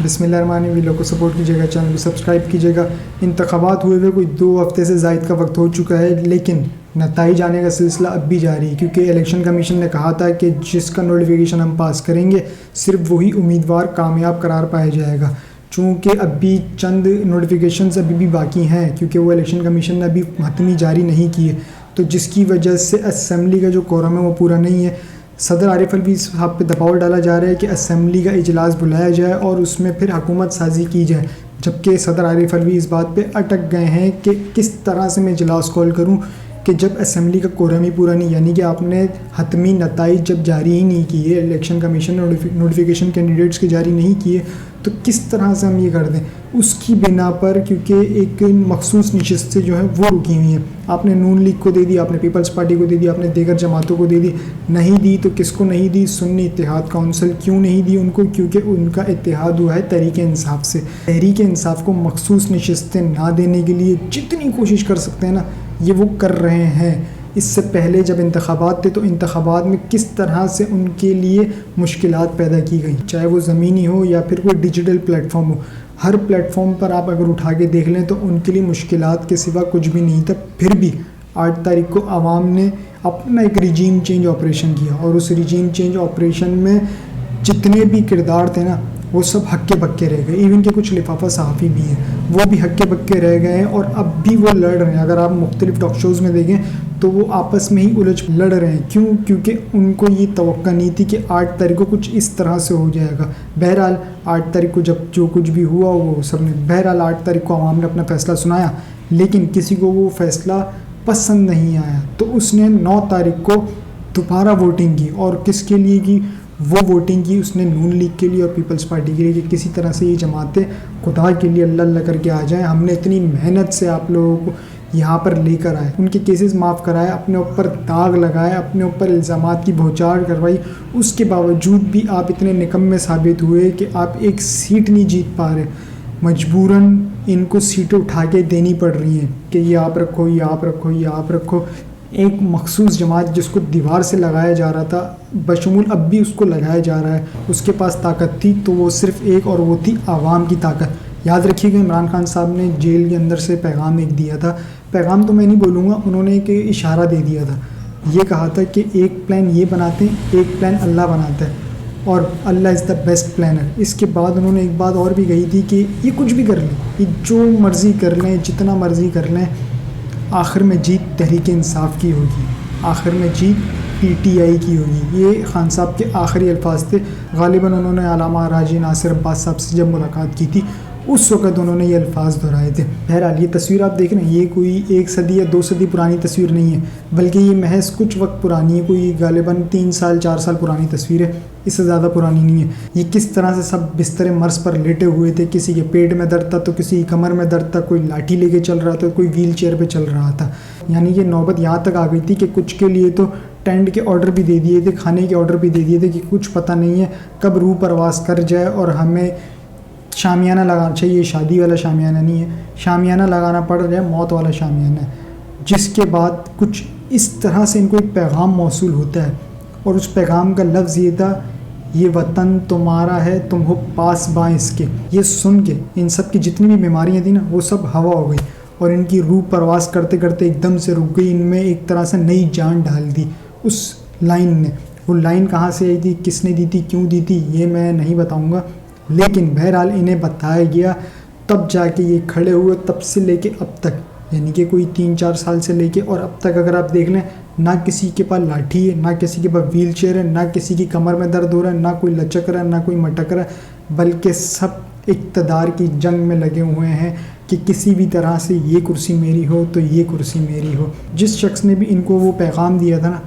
بسم اللہ الرحمن الرحیم. ویڈیو کو سپورٹ کیجیے گا, چینل کو سبسکرائب کیجیے گا. انتخابات ہوئے کوئی 2 ہفتے سے زائد کا وقت ہو چکا ہے, لیکن نتائج آنے کا سلسلہ اب بھی جاری ہے, کیونکہ الیکشن کمیشن نے کہا تھا کہ جس کا نوٹیفیکیشن ہم پاس کریں گے صرف وہی امیدوار کامیاب قرار پایا جائے گا. چونکہ اب بھی چند نوٹیفیکیشنز ابھی بھی باقی ہیں, کیونکہ وہ الیکشن کمیشن نے ابھی حتمی جاری نہیں کیے, تو جس کی وجہ سے اسمبلی کا جو کورم ہے وہ پورا نہیں ہے. صدر عارف الوی صاحب پہ دباؤ ڈالا جا رہا ہے کہ اسمبلی کا اجلاس بلایا جائے اور اس میں پھر حکومت سازی کی جائے, جبکہ صدر عارف الوی اس بات پہ اٹک گئے ہیں کہ کس طرح سے میں اجلاس کال کروں کہ جب اسمبلی کا کورم ہی پورا نہیں, یعنی کہ آپ نے حتمی نتائج جب جاری ہی نہیں کیے, الیکشن کمیشن نے نوٹیفیکیشن کینڈیڈیٹس کے جاری نہیں کیے, تو کس طرح سے ہم یہ کر دیں. اس کی بنا پر کیونکہ ایک مخصوص نشستیں جو ہیں وہ رکی ہوئی ہیں, آپ نے نون لیگ کو دے دی, آپ نے پیپلز پارٹی کو دے دی, آپ نے دیگر جماعتوں کو دے دی. نہیں دی تو کس کو نہیں دی؟ سنی اتحاد کونسل. کیوں نہیں دی ان کو؟ کیونکہ ان کا اتحاد ہوا ہے تحریک انصاف سے. تحریک انصاف کو مخصوص نشستیں نہ دینے کے لیے جتنی کوشش کر سکتے ہیں نا یہ وہ کر رہے ہیں. اس سے پہلے جب انتخابات تھے تو انتخابات میں کس طرح سے ان کے لیے مشکلات پیدا کی گئی, چاہے وہ زمینی ہو یا پھر کوئی ڈیجیٹل پلیٹ فارم ہو. ہر پلیٹ فارم پر آپ اگر اٹھا کے دیکھ لیں تو ان کے لیے مشکلات کے سوا کچھ بھی نہیں تھا. پھر بھی 8 تاریخ کو عوام نے اپنا ایک ریجیم چینج آپریشن کیا, اور اس ریجیم چینج آپریشن میں جتنے بھی کردار تھے نا وہ سب ہکے بکے رہ گئے. ایون کہ کچھ لفافہ صحافی بھی ہیں وہ بھی ہکے بکے رہ گئے ہیں, اور اب بھی وہ لڑ رہے ہیں. اگر آپ مختلف ٹاک شوز میں دیکھیں تو وہ آپس میں ہی لڑ رہے ہیں. کیوں؟ کیونکہ ان کو یہ توقع نہیں تھی کہ 8 تاریخ کو کچھ اس طرح سے ہو جائے گا. بہرحال 8 تاریخ کو جب جو کچھ بھی ہوا وہ سب نے, بہرحال 8 تاریخ کو عوام نے اپنا فیصلہ سنایا, لیکن کسی کو وہ فیصلہ پسند نہیں آیا, تو اس نے 9 تاریخ کو دوبارہ ووٹنگ کی. اور کس کے لیے کی وہ ووٹنگ کی؟ اس نے نون لیگ کے لیے اور پیپلز پارٹی کے لیے, کہ کسی طرح سے یہ جماعتیں خدا کے لیے اللہ اللہ کر کے آ جائیں. ہم نے اتنی محنت سے آپ لوگوں کو یہاں پر لے کر آئے, ان کے کیسز معاف کرائے, اپنے اوپر داغ لگائے, اپنے اوپر الزامات کی بھوچاڑ کروائی, اس کے باوجود بھی آپ اتنے نکمے ثابت ہوئے کہ آپ ایک سیٹ نہیں جیت پا رہے. مجبوراً ان کو سیٹیں اٹھا کے دینی پڑ رہی ہیں کہ یہ آپ رکھو, یہ آپ رکھو, یہ آپ رکھو. ایک مخصوص جماعت جس کو دیوار سے لگایا جا رہا تھا, بشمول اب بھی اس کو لگایا جا رہا ہے. اس کے پاس طاقت تھی تو وہ صرف ایک, اور وہ تھی عوام کی طاقت. یاد رکھیے گا عمران خان صاحب نے جیل کے اندر سے پیغام ایک دیا تھا, پیغام تو میں نہیں بولوں گا, انہوں نے ایک اشارہ دے دیا تھا. یہ کہا تھا کہ ایک پلان یہ بناتے ہیں, ایک پلان اللہ بناتا ہے, اور اللہ از دا بیسٹ پلانر. اس کے بعد انہوں نے ایک بات اور بھی کہی تھی کہ یہ کچھ بھی کر لیں, یہ جو مرضی کر لیں, جتنا مرضی کر لیں, آخر میں جیت تحریک انصاف کی ہوگی, آخر میں جیت PTI کی ہوگی. یہ خان صاحب کے آخری الفاظ تھے. غالباً انہوں نے علامہ راجی ناصر عباس صاحب سے جب ملاقات کی تھی اس وقت انہوں نے یہ الفاظ دہرائے تھے. بہرحال یہ تصویر آپ دیکھ رہے ہیں, یہ کوئی 1 صدی یا 2 صدی پرانی تصویر نہیں ہے, بلکہ یہ محض کچھ وقت پرانی ہے. کوئی غالباً 3 سال 4 سال پرانی تصویر ہے, اس سے زیادہ پرانی نہیں ہے. یہ کس طرح سے سب بستر مرض پر لیٹے ہوئے تھے, کسی کے پیٹ میں درد تھا تو کسی کی کمر میں درد تھا, کوئی لاٹھی لے کے چل رہا تھا, کوئی ویل چیئر پہ چل رہا تھا. یعنی کہ نوبت یہاں تک آ گئی تھی کہ کچھ کے لیے تو ٹینٹ کے آرڈر بھی دے دیے تھے, کھانے کے آرڈر بھی دے دیے تھے, کہ کچھ پتہ نہیں ہے کب روح پرواز کر جائے اور ہمیں شامیانہ لگانا چاہیے. شادی والا شامیانہ نہیں ہے, شامیانہ لگانا پڑ رہا ہے, موت والا شامیانہ ہے. جس کے بعد کچھ اس طرح سے ان کو ایک پیغام موصول ہوتا ہے, اور اس پیغام کا لفظ یہ تھا, یہ وطن تمہارا ہے تم ہو پاس باں اس کے. یہ سن کے ان سب کی جتنی بھی بیماریاں تھیں نا وہ سب ہوا ہو گئی, اور ان کی روح پرواز کرتے کرتے ایک دم سے رک گئی. ان میں ایک طرح سے نئی جان ڈال دی اس لائن نے. وہ لائن کہاں سے آئی تھی, کس نے دی تھی, کیوں دی تھی, یہ میں نہیں بتاؤں گا, لیکن بہرحال انہیں بتایا گیا, تب جا کے یہ کھڑے ہوئے. تب سے لے کے اب تک, یعنی کہ کوئی 3-4 سال سے لے کے اور اب تک اگر آپ دیکھ لیں, نہ کسی کے پاس لاٹھی ہے, نہ کسی کے پاس ویل چیئر ہے, نہ کسی کی کمر میں درد ہو رہا ہے, نہ کوئی لچک رہا ہے, نہ کوئی مٹک رہا ہے, بلکہ سب اقتدار کی جنگ میں لگے ہوئے ہیں کہ کسی بھی طرح سے یہ کرسی میری ہو تو یہ کرسی میری ہو. جس شخص نے بھی ان کو وہ پیغام دیا تھا نا,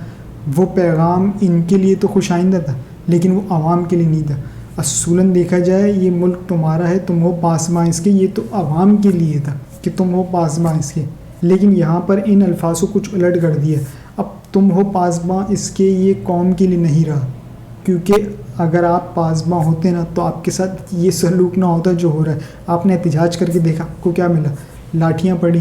وہ پیغام ان کے لیے تو خوش آئندہ تھا, لیکن وہ عوام کے لیے نہیں تھا. اصولاً دیکھا جائے یہ ملک تمہارا ہے تم ہو پاسباں اس کے, یہ تو عوام کے لیے تھا کہ تم ہو پاسباں اس کے. لیکن یہاں پر ان الفاظ کو کچھ الٹ کر دیا. اب تم ہو پاسباں اس کے یہ قوم کے لیے نہیں رہا, کیونکہ اگر آپ پاسباں ہوتے نا تو آپ کے ساتھ یہ سلوک نہ ہوتا جو ہو رہا ہے. آپ نے احتجاج کر کے دیکھا, آپ کو کیا ملا؟ لاٹھیاں پڑی,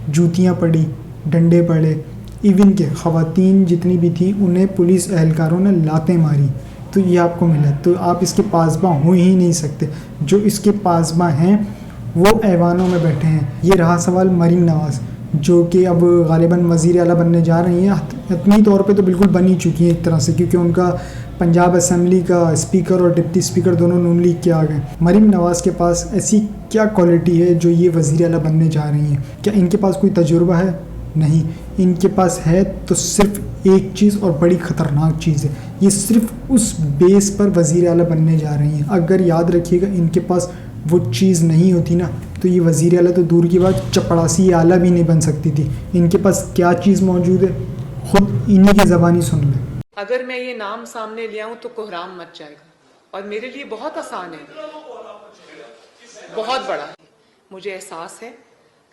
جوتیاں پڑی, ڈنڈے پڑے, ایون کہ خواتین جتنی بھی تھیں انہیں پولیس اہلکاروں نے لاتیں ماری. تو یہ آپ کو ملا، تو آپ اس کے پاسباں ہو ہی نہیں سکتے. جو اس کے پاسباں ہیں وہ ایوانوں میں بیٹھے ہیں. یہ رہا سوال مریم نواز جو کہ اب غالباً وزیر اعلیٰ بننے جا رہی ہیں. حتمی طور پہ تو بالکل بن ہی چکی ہیں ایک طرح سے، کیونکہ ان کا پنجاب اسمبلی کا اسپیکر اور ڈپٹی اسپیکر دونوں نون لیگ کے آ گئے. مریم نواز کے پاس ایسی کیا کوالٹی ہے جو یہ وزیر اعلیٰ بننے جا رہی ہیں؟ کیا ان کے پاس کوئی تجربہ ہے؟ نہیں. ان کے پاس ہے تو صرف ایک چیز اور بڑی خطرناک چیز ہے. یہ صرف اس بیس پر وزیر اعلیٰ بننے جا رہی ہیں. اگر یاد رکھیے گا ان کے پاس وہ چیز نہیں ہوتی نا تو یہ وزیر اعلیٰ تو دور کی بات چپڑاسی اعلیٰ بھی نہیں بن سکتی تھی. ان کے پاس کیا چیز موجود ہے خود انہی کی زبانی سن لیں. اگر میں یہ نام سامنے لے آؤں تو کوہرام مچ جائے گا، اور میرے لیے بہت آسان ہے، بہت بڑا ہے. مجھے احساس ہے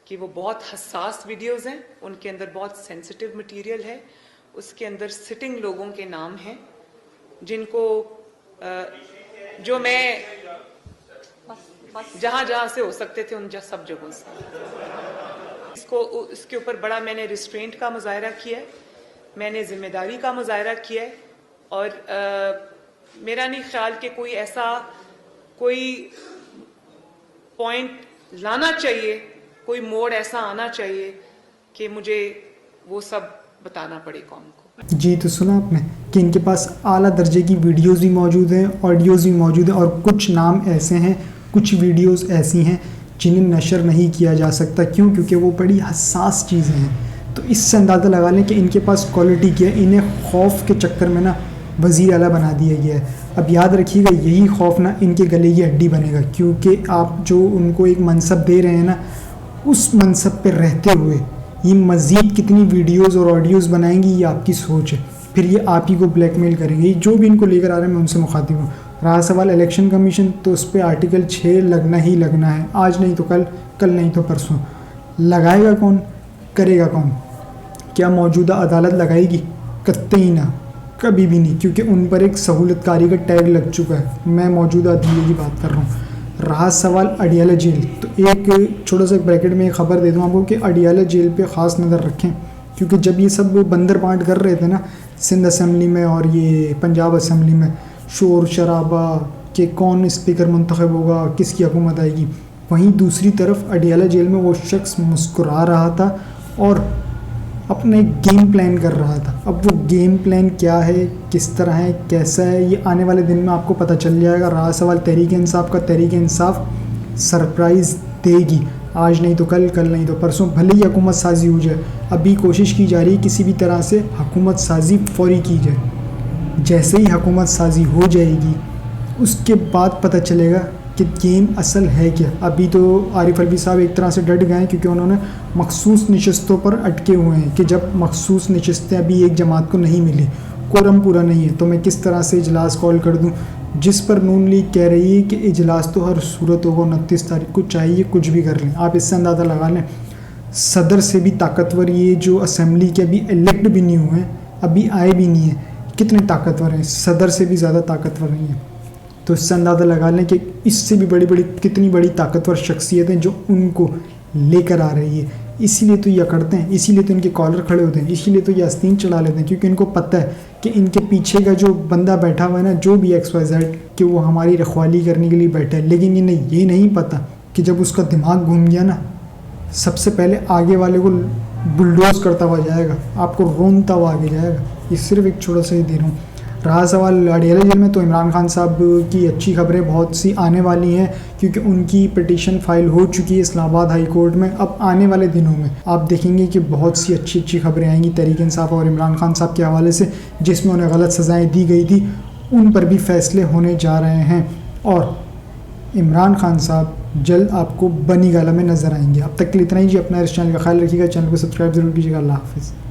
کہ وہ بہت حساس ویڈیوز ہیں، ان کے اندر بہت سینسیٹیو مٹیریل ہے، اس کے اندر سٹنگ لوگوں کے نام ہیں جن کو جو میں جہاں جہاں سے ہو سکتے تھے ان سب جگہوں سے اس کے اوپر بڑا میں نے ریسٹرینٹ کا مظاہرہ کیا ہے، میں نے ذمہ داری کا مظاہرہ کیا ہے، اور میرا نہیں خیال کہ کوئی پوائنٹ لانا چاہیے، کوئی موڑ ایسا آنا چاہیے کہ مجھے وہ سب بتانا پڑے قوم کو. جی تو سنا آپ نے کہ ان کے پاس اعلیٰ درجے کی ویڈیوز بھی موجود ہیں، آڈیوز بھی موجود ہیں، اور کچھ نام ایسے ہیں، کچھ ویڈیوز ایسی ہیں جنہیں نشر نہیں کیا جا سکتا. کیوں؟ کیونکہ وہ بڑی حساس چیزیں ہیں. تو اس سے اندازہ لگا لیں کہ ان کے پاس کوالٹی کیا ہے. انہیں خوف کے چکر میں نا وزیر اعلیٰ بنا دیا گیا ہے. اب یاد رکھیے گا یہی خوف نا ان کے گلے کی ہڈی بنے گا، کیونکہ آپ جو ان کو ایک منصب دے رہے ہیں نا اس منصب پہ رہتے ہوئے یہ مزید کتنی ویڈیوز اور آڈیوز بنائیں گی یہ آپ کی سوچ ہے. پھر یہ آپ ہی کو بلیک میل کریں گے. جو بھی ان کو لے کر آ رہے ہیں میں ان سے مخاطب ہوں. رہا سوال الیکشن کمیشن، تو اس پہ آرٹیکل 6 لگنا ہی لگنا ہے. آج نہیں تو کل، کل نہیں تو پرسوں. لگائے گا کون؟ کرے گا کون؟ کیا موجودہ عدالت لگائے گی؟ قطعی نہ، کبھی بھی نہیں، کیونکہ ان پر ایک سہولت کاری کا ٹیگ لگ چکا ہے. میں موجودہ عدلیہ کی بات کر رہا ہوں. رہا سوال اڈیالہ جیل، تو ایک چھوٹا سا بریکٹ میں ایک خبر دے دوں آپ کو کہ اڈیالہ جیل پہ خاص نظر رکھیں، کیونکہ جب یہ سب بندر پانٹ کر رہے تھے نا سندھ اسمبلی میں اور یہ پنجاب اسمبلی میں، شور شرابہ کہ کون اسپیکر منتخب ہوگا، کس کی حکومت آئے گی، وہیں دوسری طرف اڈیالہ جیل میں وہ شخص مسکرا رہا تھا اور اپنا ایک گیم پلان کر رہا تھا. اب وہ گیم پلان کیا ہے، کس طرح ہے، کیسا ہے، یہ آنے والے دن میں آپ کو پتہ چل جائے گا. رہا سوال تحریک انصاف کا، تحریک انصاف سرپرائز دے گی. آج نہیں تو کل، کل نہیں تو پرسوں. بھلے ہی حکومت سازی ہو جائے، ابھی کوشش کی جا رہی ہے کسی بھی طرح سے حکومت سازی فوری کی جائے. جیسے ہی حکومت سازی ہو جائے گی اس کے بعد پتہ چلے گا کہ گیم اصل ہے کیا. ابھی تو عارف الوی صاحب ایک طرح سے ڈٹ گئے ہیں کیونکہ انہوں نے مخصوص نشستوں پر اٹکے ہوئے ہیں کہ جب مخصوص نشستیں ابھی ایک جماعت کو نہیں ملی، کورم پورا نہیں ہے، تو میں کس طرح سے اجلاس کال کر دوں، جس پر نون لیگ کہہ رہی ہے کہ اجلاس تو ہر صورت ہوگا 29 تاریخ کو، چاہیے کچھ بھی کر لیں. آپ اس سے اندازہ لگا لیں صدر سے بھی طاقتور یہ جو اسمبلی کے ابھی الیکٹ بھی نہیں ہوئے ہیں، ابھی آئے بھی نہیں ہیں، کتنے طاقتور ہیں، صدر سے بھی زیادہ طاقتور نہیں ہیں. تو اس سے اندازہ لگا لیں کہ اس سے بھی کتنی بڑی طاقتور شخصیتیں جو ان کو لے کر آ رہی ہے. اسی لیے تو یہ اکڑتے ہیں، اسی لیے تو ان کے کالر کھڑے ہوتے ہیں، اسی لیے تو یہ آستین چڑھا لیتے ہیں، کیونکہ ان کو پتہ ہے کہ ان کے پیچھے کا جو بندہ بیٹھا ہوا ہے نا، جو بھی ایکس وائی زیڈ، کہ وہ ہماری رکھوالی کرنے کے لیے بیٹھا ہے. لیکن یہ نہیں پتہ کہ جب اس کا دماغ گھوم گیا نا سب سے پہلے آگے والے کو بلڈوز کرتا ہوا جائے گا، آپ کو رونتا ہوا آگے جائے گا. یہ صرف ایک چھوٹا سا ہی دے رہا ہوں. رہا سوال اڈیالہ جیل میں، تو عمران خان صاحب کی اچھی خبریں بہت سی آنے والی ہیں کیونکہ ان کی پٹیشن فائل ہو چکی ہے اسلام آباد ہائی کورٹ میں. اب آنے والے دنوں میں آپ دیکھیں گے کہ بہت سی اچھی خبریں آئیں گی تحریک انصاف اور عمران خان صاحب کے حوالے سے، جس میں انہیں غلط سزائیں دی گئی تھی ان پر بھی فیصلے ہونے جا رہے ہیں، اور عمران خان صاحب جلد آپ کو بنی گالہ میں نظر آئیں گے. اب تک کے لیے اتنا ہی جی. اپنا اس چینل کا خیال رکھیے گا، چینل کو سبسکرائب ضرور کیجیے گا. اللہ حافظ.